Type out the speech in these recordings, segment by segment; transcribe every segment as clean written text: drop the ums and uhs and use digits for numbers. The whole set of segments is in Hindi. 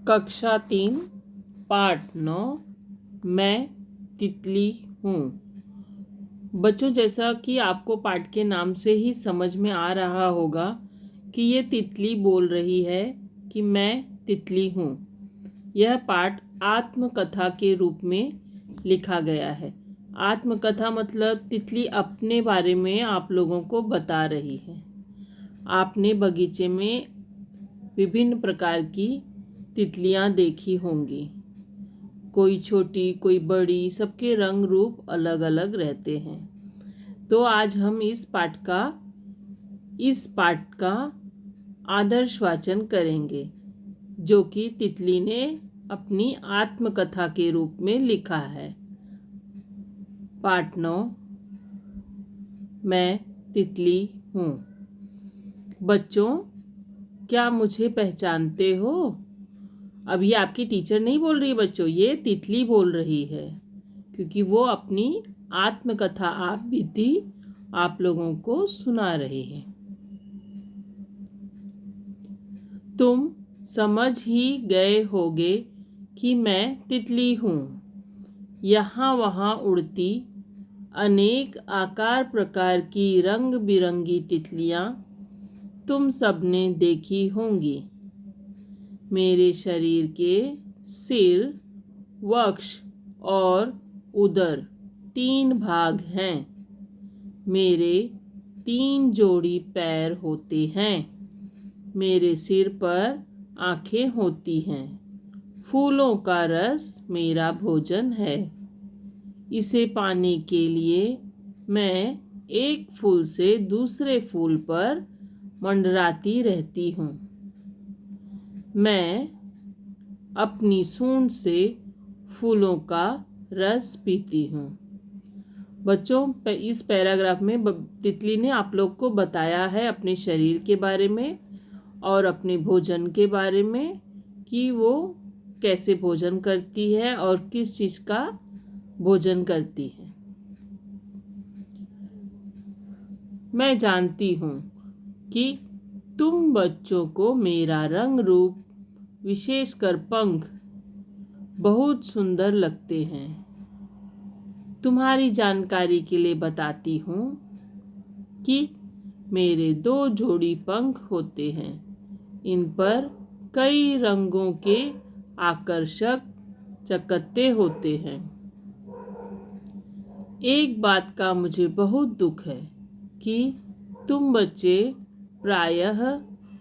कक्षा 3 पाठ 9 मैं तितली हूँ। बच्चों, जैसा कि आपको पाठ के नाम से ही समझ में आ रहा होगा कि ये तितली बोल रही है कि मैं तितली हूँ। यह पाठ आत्मकथा के रूप में लिखा गया है। आत्मकथा मतलब तितली अपने बारे में आप लोगों को बता रही है। आपने बगीचे में विभिन्न प्रकार की तितलियां देखी होंगी। कोई छोटी, कोई बड़ी, सबके रंग रूप अलग अलग रहते हैं। तो आज हम इस पाठ का आदर्श वाचन करेंगे, जो कि तितली ने अपनी आत्मकथा के रूप में लिखा है। पाठ 9 मैं तितली हूँ। बच्चों, क्या मुझे पहचानते हो? अब ये आपकी टीचर नहीं बोल रही बच्चों, ये तितली बोल रही है, क्योंकि वो अपनी आत्मकथा आप बीती आप लोगों को सुना रही है। तुम समझ ही गए होगे कि मैं तितली हूँ। यहाँ वहाँ उड़ती अनेक आकार प्रकार की रंग बिरंगी तितलियाँ तुम सबने देखी होंगी। मेरे शरीर के सिर, वक्ष और उदर 3 भाग हैं। मेरे 3 जोड़ी पैर होते हैं। मेरे सिर पर आँखें होती हैं। फूलों का रस मेरा भोजन है। इसे पाने के लिए मैं एक फूल से दूसरे फूल पर मंडराती रहती हूँ। मैं अपनी सूंड से फूलों का रस पीती हूँ। बच्चों, इस पैराग्राफ में तितली ने आप लोग को बताया है अपने शरीर के बारे में और अपने भोजन के बारे में, कि वो कैसे भोजन करती है और किस चीज़ का भोजन करती है। मैं जानती हूँ कि तुम बच्चों को मेरा रंग रूप, विशेषकर पंख, बहुत सुंदर लगते हैं। तुम्हारी जानकारी के लिए बताती हूँ कि मेरे 2 जोड़ी पंख होते हैं। इन पर कई रंगों के आकर्षक चकत्ते होते हैं। एक बात का मुझे बहुत दुख है कि तुम बच्चे प्रायः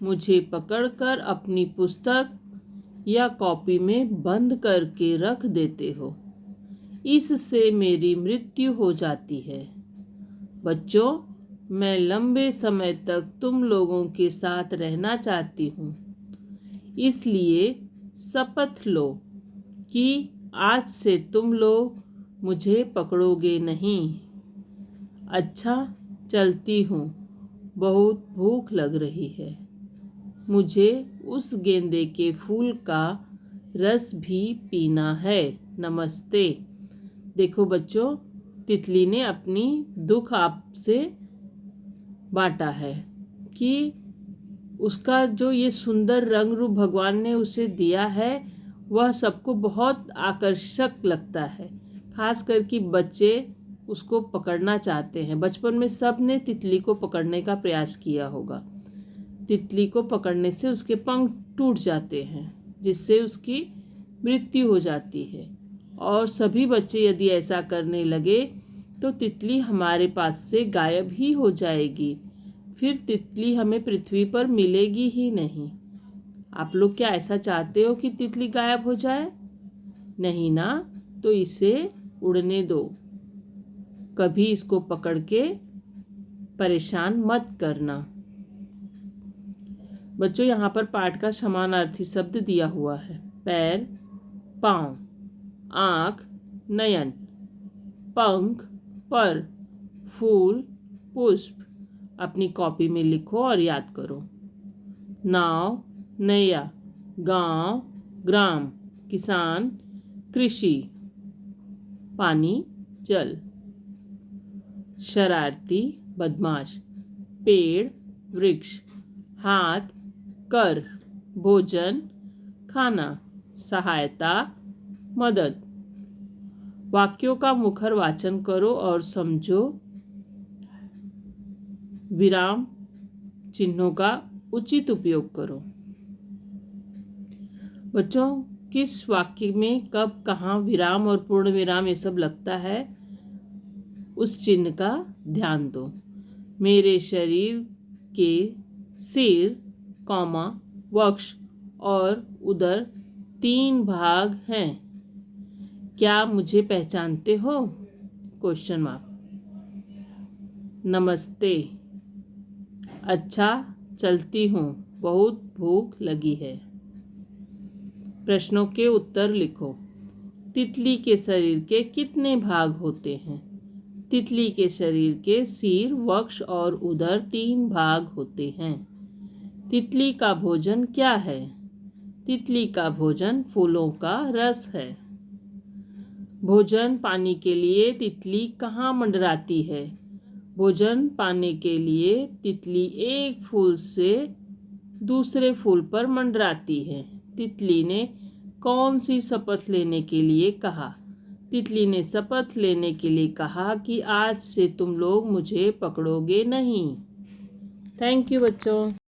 मुझे पकड़कर अपनी पुस्तक या कॉपी में बंद करके रख देते हो। इससे मेरी मृत्यु हो जाती है। बच्चों, मैं लंबे समय तक तुम लोगों के साथ रहना चाहती हूँ। इसलिए शपथ लो कि आज से तुम लोग मुझे पकड़ोगे नहीं। अच्छा, चलती हूँ। बहुत भूख लग रही है। मुझे उस गेंदे के फूल का रस भी पीना है। नमस्ते। देखो बच्चों, तितली ने अपनी दुख आपसे बांटा है कि उसका जो ये सुंदर रंग रूप भगवान ने उसे दिया है, वह सबको बहुत आकर्षक लगता है। खास करके बच्चे उसको पकड़ना चाहते हैं। बचपन में सब ने तितली को पकड़ने का प्रयास किया होगा। तितली को पकड़ने से उसके पंख टूट जाते हैं, जिससे उसकी मृत्यु हो जाती है। और सभी बच्चे यदि ऐसा करने लगे तो तितली हमारे पास से गायब ही हो जाएगी। फिर तितली हमें पृथ्वी पर मिलेगी ही नहीं। आप लोग क्या ऐसा चाहते हो कि तितली गायब हो जाए? नहीं ना, तो इसे उड़ने दो। कभी इसको पकड़ के परेशान मत करना। बच्चों, यहाँ पर पाठ का समानार्थी शब्द दिया हुआ है। पैर, पाँव, आँख, नयन, पंख, पर, फूल, पुष्प। अपनी कॉपी में लिखो और याद करो। नाव, नैया, गांव, ग्राम, किसान, कृषि, पानी, जल, शरारती, बदमाश, पेड़, वृक्ष, हाथ, कर, भोजन, खाना, सहायता, मदद। वाक्यों का मुखर वाचन करो और समझो। विराम चिन्हों का उचित उपयोग करो। बच्चों, किस वाक्य में कब कहाँ विराम और पूर्ण विराम ये सब लगता है, उस चिन्ह का ध्यान दो। मेरे शरीर के सिर, कौमा, वक्ष और उदर 3 भाग हैं। क्या मुझे पहचानते हो? Question mark. नमस्ते। अच्छा, चलती हूँ, बहुत भूख लगी है। प्रश्नों के उत्तर लिखो। तितली के शरीर के कितने भाग होते हैं? तितली के शरीर के सिर, वक्ष और उदर 3 भाग होते हैं। तितली का भोजन क्या है? तितली का भोजन फूलों का रस है। भोजन पाने के लिए तितली कहाँ मंडराती है? भोजन पाने के लिए तितली एक फूल से दूसरे फूल पर मंडराती है। तितली ने कौन सी शपथ लेने के लिए कहा? तितली ने शपथ लेने के लिए कहा कि आज से तुम लोग मुझे पकड़ोगे नहीं। थैंक यू बच्चों।